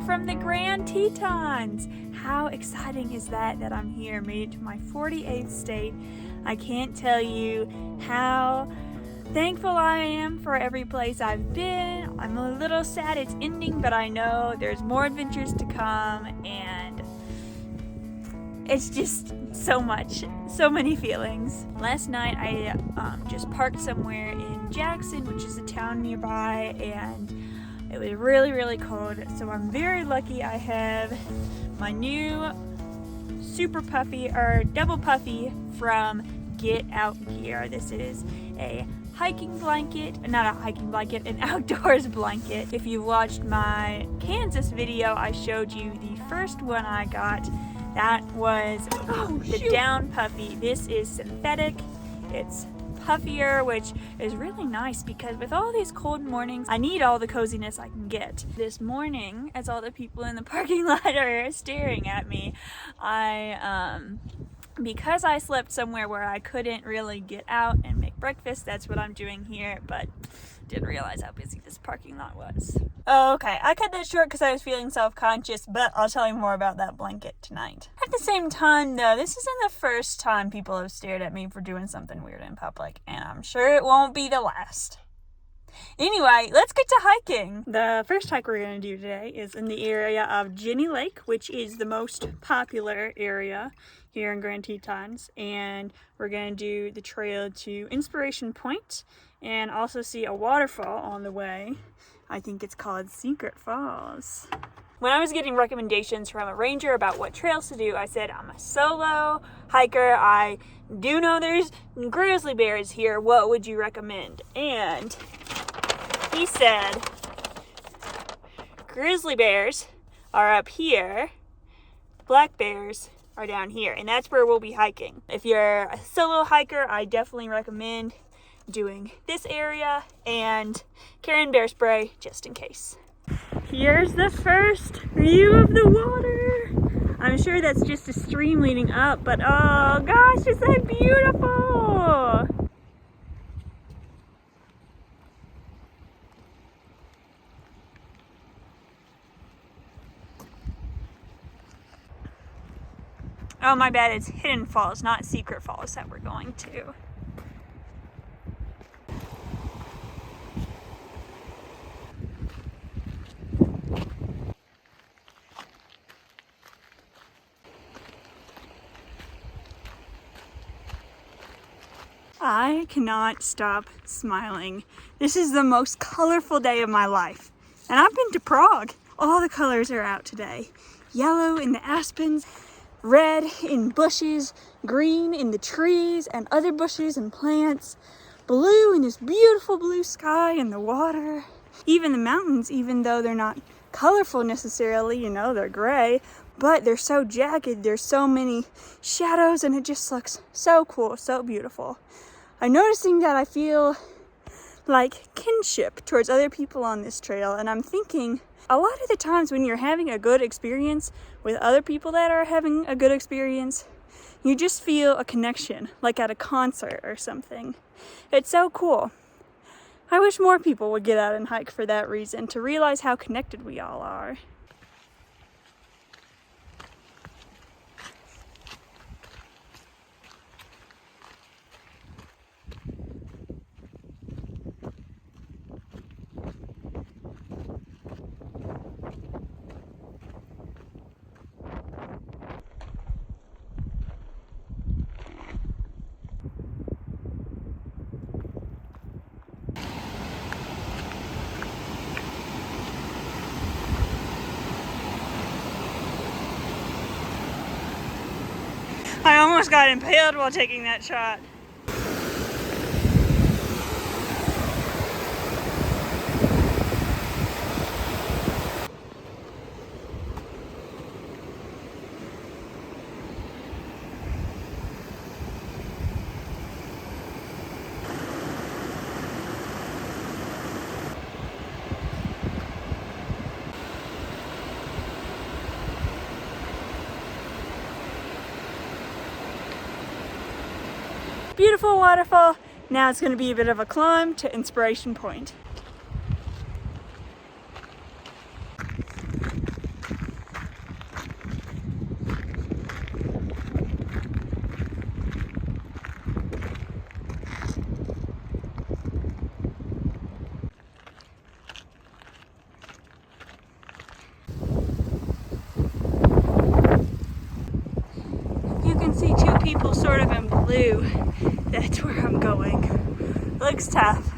from the Grand Tetons. How exciting is that I'm here, made it to my 48th state. I can't tell you how thankful I am for every place I've been. I'm a little sad it's ending, but I know there's more adventures to come, and it's just so much, so many feelings. Last night I just parked somewhere in Jackson, which is a town nearby, and it was really, really cold. So I'm very lucky I have my new super puffy or double puffy from Get Out Gear. This is a hiking blanket, not a hiking blanket, an outdoors blanket. If you watched my Kansas video, I showed you the first one I got. That was the down puffy. This is synthetic. It's puffier, which is really nice because with all these cold mornings, I need all the coziness I can get. This morning, as all the people in the parking lot are staring at me, because I slept somewhere where I couldn't really get out and make breakfast, that's what I'm doing here, but didn't realize how busy this parking lot was. Oh, okay, I cut that short because I was feeling self-conscious, but I'll tell you more about that blanket tonight. At the same time, though, this isn't the first time people have stared at me for doing something weird in public, and I'm sure it won't be the last. Anyway, let's get to hiking. The first hike we're going to do today is in the area of Jenny Lake, which is the most popular area here in Grand Tetons, and we're going to do the trail to Inspiration Point and also see a waterfall on the way. I think it's called Secret Falls. When I was getting recommendations from a ranger about what trails to do, I said, I'm a solo hiker. I do know there's grizzly bears here. What would you recommend? And he said, grizzly bears are up here, black bears are down here, and that's where we'll be hiking. If you're a solo hiker, I definitely recommend doing this area and carrying bear spray just in case. Here's the first view of the water. I'm sure that's just a stream leading up, but oh gosh, is that beautiful! Oh, my bad, it's Hidden Falls, not Secret Falls that we're going to. I cannot stop smiling. This is the most colorful day of my life. And I've been to Prague. All the colors are out today. Yellow in the aspens, red in bushes, green in the trees and other bushes and plants, blue in this beautiful blue sky and the water. Even the mountains, even though they're not colorful necessarily, you know, they're gray, but they're so jagged, there's so many shadows, and it just looks so cool, so beautiful. I'm noticing that I feel like kinship towards other people on this trail, and I'm thinking a lot of the times when you're having a good experience with other people that are having a good experience, you just feel a connection, like at a concert or something. It's so cool. I wish more people would get out and hike for that reason, to realize how connected we all are. I almost got impaled while taking that shot. Beautiful waterfall. Now it's going to be a bit of a climb to Inspiration Point. people sort of in blue. That's where I'm going. Looks tough.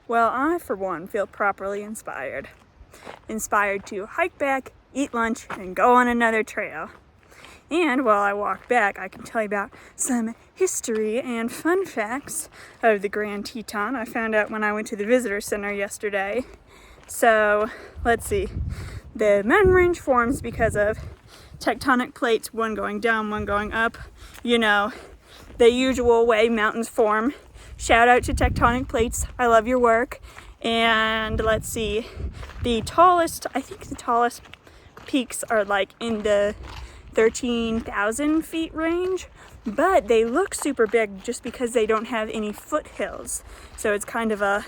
Well, I, for one, feel properly inspired. Inspired to hike back, eat lunch, and go on another trail. And while I walk back, I can tell you about some history and fun facts of the Grand Teton I found out when I went to the visitor center yesterday. So, let's see. The mountain range forms because of tectonic plates, one going down, one going up. You know, the usual way mountains form. Shout out to tectonic plates. I love your work. And let's see. I think the tallest peaks are like in the 13,000 feet range, but they look super big just because they don't have any foothills. So it's kind of a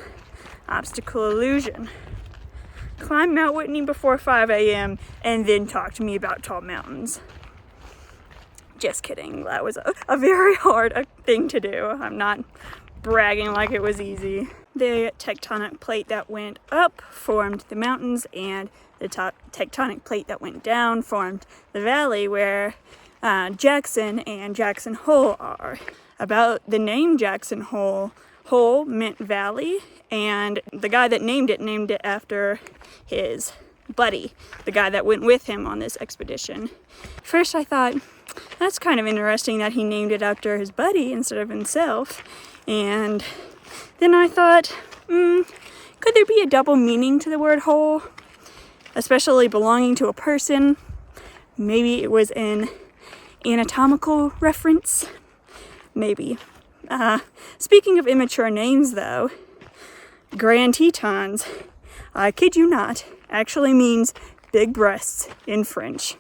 obstacle illusion. Climb Mount Whitney before 5 a.m. and then talk to me about tall mountains. Just kidding. That was a very hard thing to do. I'm not bragging like it was easy. The tectonic plate that went up formed the mountains, and the tectonic plate that went down formed the valley where Jackson and Jackson Hole are. About the name Jackson Hole, Hole meant valley, and the guy that named it after his buddy, the guy that went with him on this expedition. First I thought, that's kind of interesting that he named it after his buddy instead of himself. And then I thought, could there be a double meaning to the word hole? Especially belonging to a person. Maybe it was an anatomical reference. Maybe. Speaking of immature names though, Grand Tetons, I kid you not, actually means big breasts in French.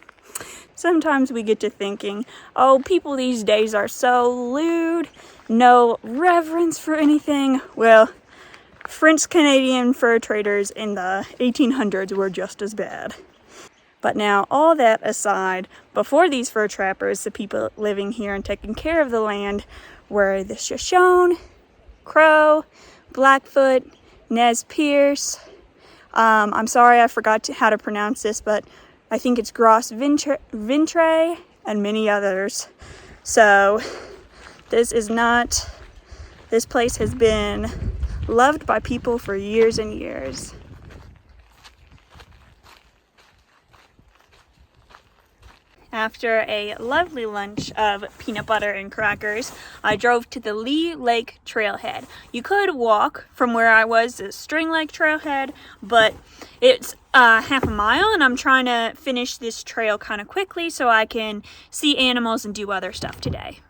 Sometimes we get to thinking, oh, people these days are so lewd, no reverence for anything. Well, French Canadian fur traders in the 1800s were just as bad. But now, all that aside, before these fur trappers, the people living here and taking care of the land were the Shoshone, Crow, Blackfoot, Nez Perce. I'm sorry I forgot how to pronounce this, but I think it's Gros Ventre and many others. So this place has been loved by people for years and years. After a lovely lunch of peanut butter and crackers, I drove to the Lee Lake Trailhead. You could walk from where I was to String Lake Trailhead, but it's half a mile, and I'm trying to finish this trail kind of quickly so I can see animals and do other stuff today.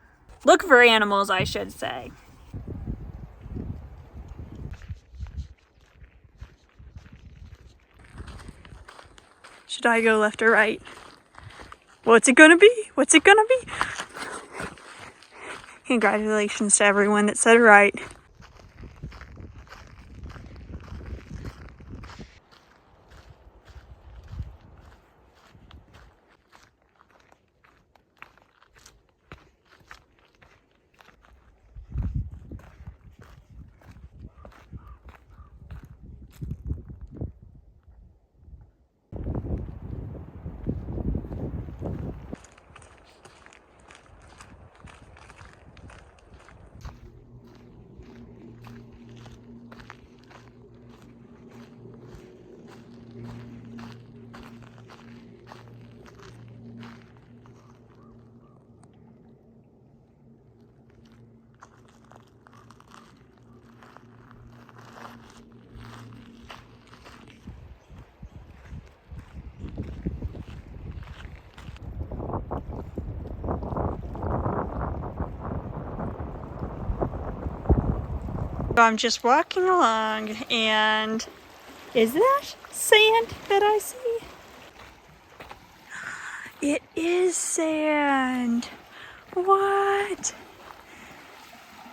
Look for animals, I should say. Should I go left or right? What's it gonna be? What's it gonna be? Congratulations to everyone that said right. I'm just walking along, and is that sand that I see? It is sand. What?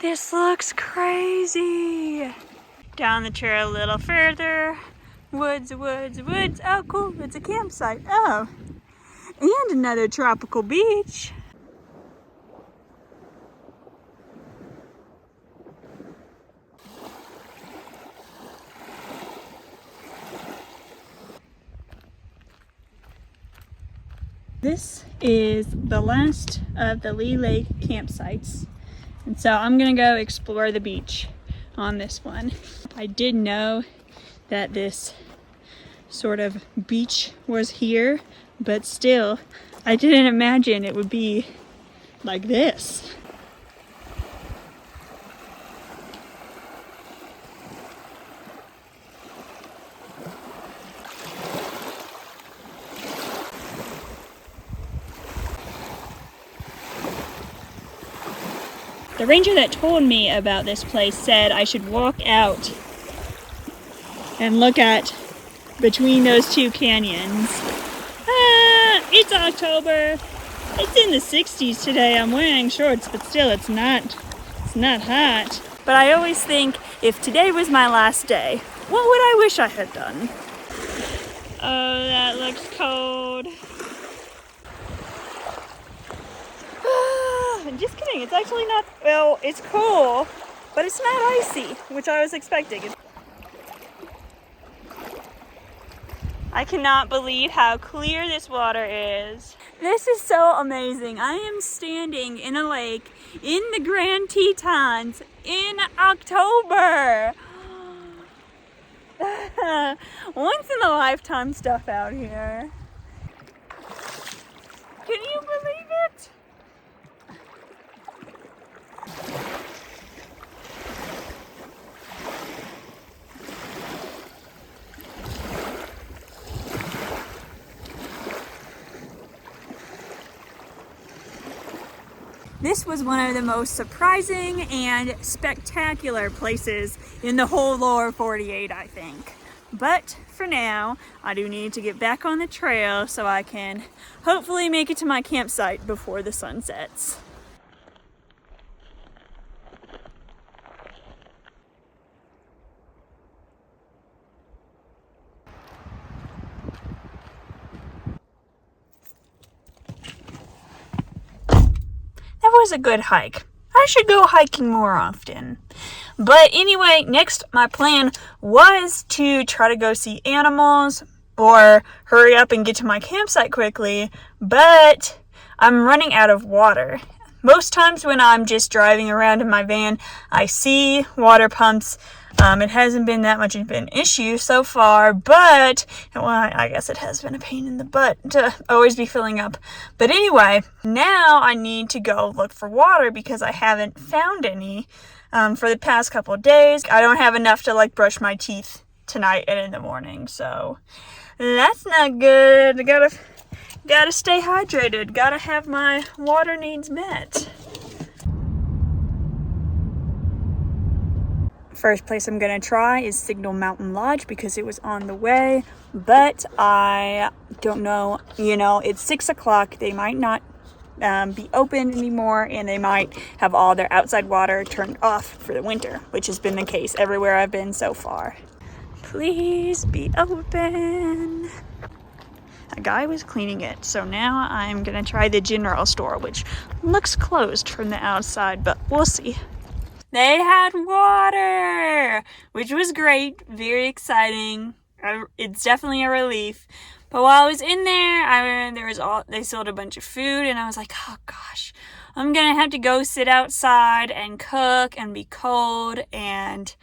This looks crazy. Down the trail a little further. Woods, woods, woods. Oh, cool. It's a campsite. Oh. And another tropical beach. This is the last of the Lee Lake campsites. And so I'm gonna go explore the beach on this one. I did know that this sort of beach was here, but still, I didn't imagine it would be like this. The ranger that told me about this place said I should walk out and look at between those two canyons. It's October. It's in the 60s today. I'm wearing shorts, but still it's not hot. But I always think, if today was my last day, what would I wish I had done? Oh, that looks cold. I'm just kidding, it's actually not, well, it's cool, but it's not icy, which I was expecting. I cannot believe how clear this water is. This is so amazing. I am standing in a lake in the Grand Tetons in October. Once in a lifetime stuff out here. Can you believe it? This was one of the most surprising and spectacular places in the whole lower 48, I think. But for now, I do need to get back on the trail so I can hopefully make it to my campsite before the sun sets. That was a good hike. I should go hiking more often. But anyway, next my plan was to try to go see animals or hurry up and get to my campsite quickly, but I'm running out of water. Most times when I'm just driving around in my van, I see water pumps. It hasn't been that much of an issue so far, but, well, I guess it has been a pain in the butt to always be filling up. But anyway, now I need to go look for water because I haven't found any for the past couple of days. I don't have enough to, like, brush my teeth tonight and in the morning, so that's not good. I gotta stay hydrated. Gotta have my water needs met. First place I'm gonna try is Signal Mountain Lodge because it was on the way, but I don't know, it's 6 o'clock. They might not be open anymore, and they might have all their outside water turned off for the winter, which has been the case everywhere I've been so far. Please be open. A guy was cleaning it, so now I'm gonna try the general store, which looks closed from the outside, but we'll see. They had water, which was great, very exciting. It's definitely a relief. But while I was in there, they sold a bunch of food, and I was like, oh gosh, I'm gonna have to go sit outside and cook and be cold, and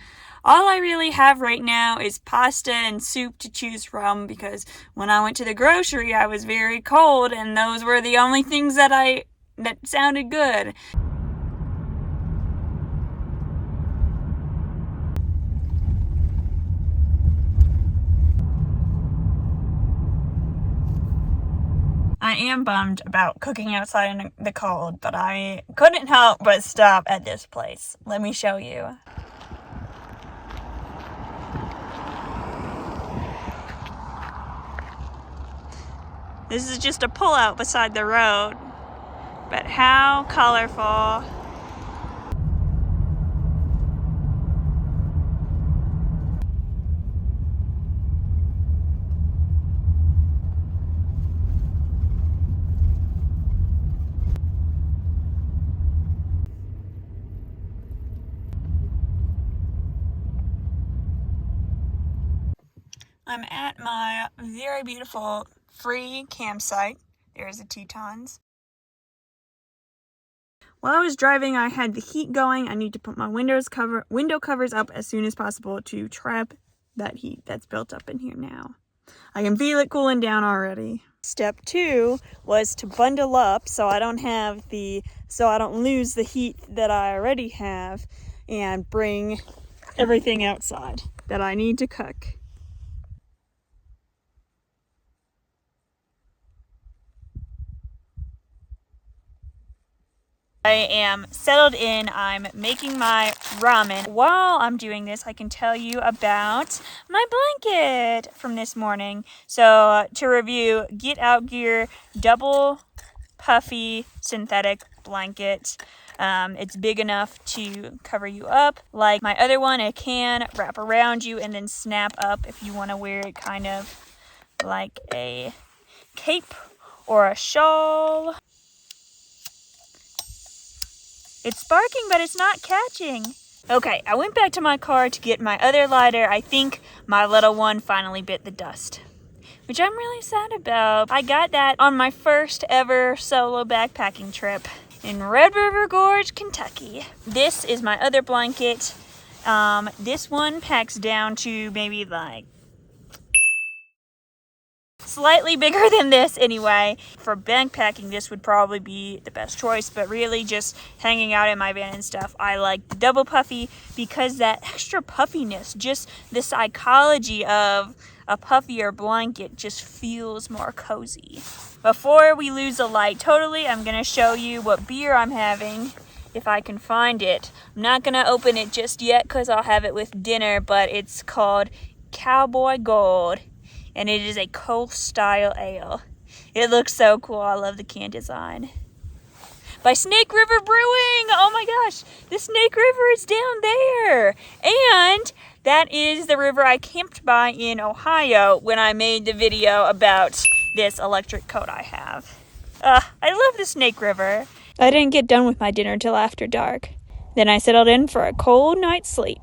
all I really have right now is pasta and soup to choose from, because when I went to the grocery, I was very cold, and those were the only things that sounded good. I am bummed about cooking outside in the cold, but I couldn't help but stop at this place. Let me show you. This is just a pullout beside the road, but how colorful. I'm at my very beautiful free campsite. There's the Tetons. While I was driving, I had the heat going. I need to put my window covers up as soon as possible to trap that heat that's built up in here now. I can feel it cooling down already. Step 2 was to bundle up so I don't lose the heat that I already have, and bring everything outside that I need to cook. I am settled in. I'm making my ramen. While I'm doing this, I can tell you about my blanket from this morning. So to review, Get Out Gear double puffy synthetic blanket. It's big enough to cover you up. Like my other one, it can wrap around you and then snap up if you want to wear it kind of like a cape or a shawl. It's sparking, but it's not catching. Okay, I went back to my car to get my other lighter. I think my little one finally bit the dust, which I'm really sad about. I got that on my first ever solo backpacking trip in Red River Gorge, Kentucky. This is my other blanket. This one packs down to maybe like slightly bigger than this anyway. For backpacking, this would probably be the best choice, but really just hanging out in my van and stuff, I like the double puffy because that extra puffiness, just the psychology of a puffier blanket just feels more cozy. Before we lose the light totally, I'm gonna show you what beer I'm having if I can find it. I'm not gonna open it just yet because I'll have it with dinner, but it's called Cowboy Gold, and it is a Coast style ale. It looks so cool. I love the can design. By Snake River Brewing. Oh my gosh, the Snake River is down there. And that is the river I camped by in Ohio when I made the video about this electric coat I have. I love the Snake River. I didn't get done with my dinner till after dark. Then I settled in for a cold night's sleep.